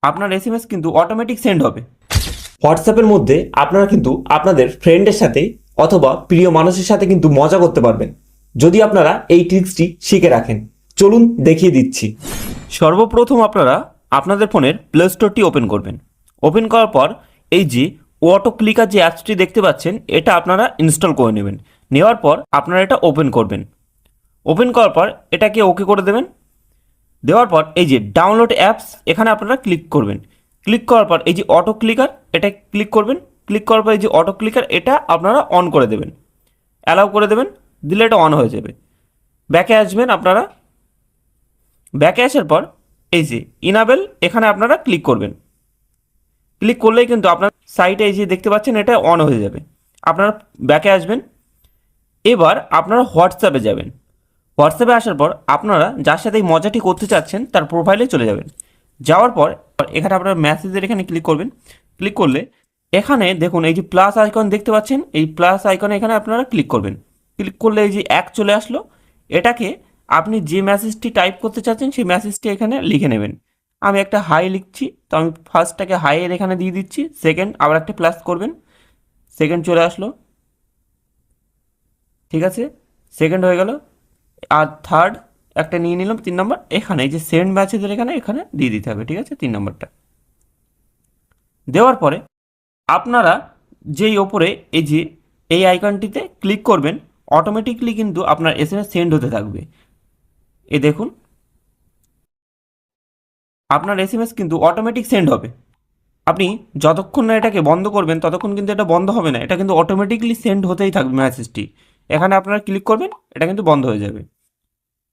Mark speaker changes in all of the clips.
Speaker 1: আপনার এসএমএস কিন্তু automatic send হবে।
Speaker 2: হোয়াটসঅ্যাপের মধ্যে আপনারা কিন্তু আপনাদের ফ্রেন্ডের সাথে অথবা প্রিয় মানুষের সাথে কিন্তু মজা করতে পারবেন যদি আপনারা এই ট্রিক্সটি শিখে রাখেন। চলুন দেখিয়ে দিচ্ছি।
Speaker 1: সর্বপ্রথম আপনারা আপনাদের ফোনের প্লে স্টোরটি ওপেন করবেন। ওপেন করার পর এই যে অটো ক্লিকার যে অ্যাপসটি দেখতে পাচ্ছেন এটা আপনারা ইনস্টল করে নেবেন। নেওয়ার পর আপনারা এটা ওপেন করবেন। ওপেন করার পর এটাকে ওকে করে দেবেন। দেওয়ার পর এই যে ডাউনলোড অ্যাপস এখানে আপনারা ক্লিক করবেন। ক্লিক করার পর এই যে অটো ক্লিকার এটা ক্লিক করবেন। ক্লিক করার পর এই যে অটো ক্লিকার এটা আপনারা অন করে দেবেন, অ্যালাউ করে দেবেন, দিলে এটা অন হয়ে যাবে। ব্যাকে আসবেন আপনারা। ব্যাকে আসার পর এই যে ইনাবেল এখানে আপনারা ক্লিক করবেন। ক্লিক করলেই কিন্তু আপনার সাইটে এই যে দেখতে পাচ্ছেন এটা অন হয়ে যাবে। আপনারা ব্যাকে আসবেন। এবার আপনারা হোয়াটসঅ্যাপে যাবেন। হোয়াটসঅ্যাপে আসার পর আপনারা যার সাথে এই মজাটি করতে চাচ্ছেন তার প্রোফাইলে চলে যাবেন। যাওয়ার পর এখানে আপনারা মেসেজের এখানে ক্লিক করবেন। ক্লিক করলে এখানে দেখুন এই যে প্লাস আইকন দেখতে পাচ্ছেন, এই প্লাস আইকনে এখানে আপনারা ক্লিক করবেন। ক্লিক করলে এই যে এক চলে আসলো। এটাকে আপনি যে মেসেজটি টাইপ করতে চাচ্ছেন সেই মেসেজটি এখানে লিখে নেবেন। আমি একটা হাই লিখছি, তো আমি ফার্স্টটাকে হাইয়ের এখানে দিয়ে দিচ্ছি। সেকেন্ড আবার একটা প্লাস করবেন, সেকেন্ড চলে আসলো, ঠিক আছে, সেকেন্ড হয়ে গেল। আর থার্ড একটা নিয়ে নিলাম, 3 নম্বর এখানে এই যে সেন্ড মেসেজের এখানে দিয়ে দিতে হবে, ঠিক আছে, 3 নম্বরটা দেওয়ার পরে আপনারা যেই ওপরে এই যে এই আইকনটিতে ক্লিক করবেন, অটোমেটিকলি কিন্তু আপনার এসএমএস সেন্ড হতে থাকবে। এই দেখুন আপনার এসএমএস কিন্তু অটোমেটিক সেন্ড হবে। আপনি যতক্ষণ না এটাকে বন্ধ করবেন ততক্ষণ কিন্তু এটা বন্ধ হবে না, এটা কিন্তু অটোমেটিকলি সেন্ড হতেই থাকবে মেসেজটি। এখানে আপনারা ক্লিক করবেন, এটা কিন্তু বন্ধ হয়ে যাবে।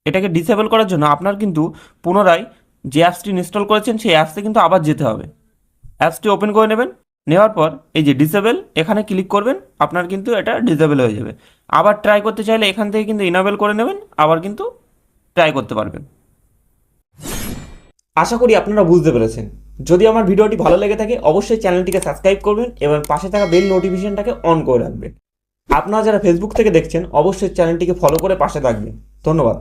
Speaker 1: এটাকে ডিসেবল করার জন্য আপনার কিন্তু পুনরায় যে অ্যাপসটি ইনস্টল করেছেন সেই অ্যাপসে কিন্তু আবার যেতে হবে। অ্যাপসটি ওপেন করে নেবেন। নেওয়ার পর এই যে ডিসেবল এখানে ক্লিক করবেন, আপনার কিন্তু এটা ডিসেবল হয়ে যাবে। আবার ট্রাই করতে চাইলে এখান থেকে কিন্তু ইনেবল করে নেবেন, আবার কিন্তু ট্রাই করতে পারবেন।
Speaker 2: আশা করি আপনারা বুঝতে পেরেছেন। যদি আমার ভিডিওটি ভালো লেগে থাকে অবশ্যই চ্যানেলটিকে সাবস্ক্রাইব করবেন এবং পাশে থাকা বেল নোটিফিকেশনটাকে অন করে রাখবেন। আপনারা যারা ফেসবুক থেকে দেখছেন অবশ্যই চ্যানেলটিকে ফলো করে পাশে থাকবেন। ধন্যবাদ।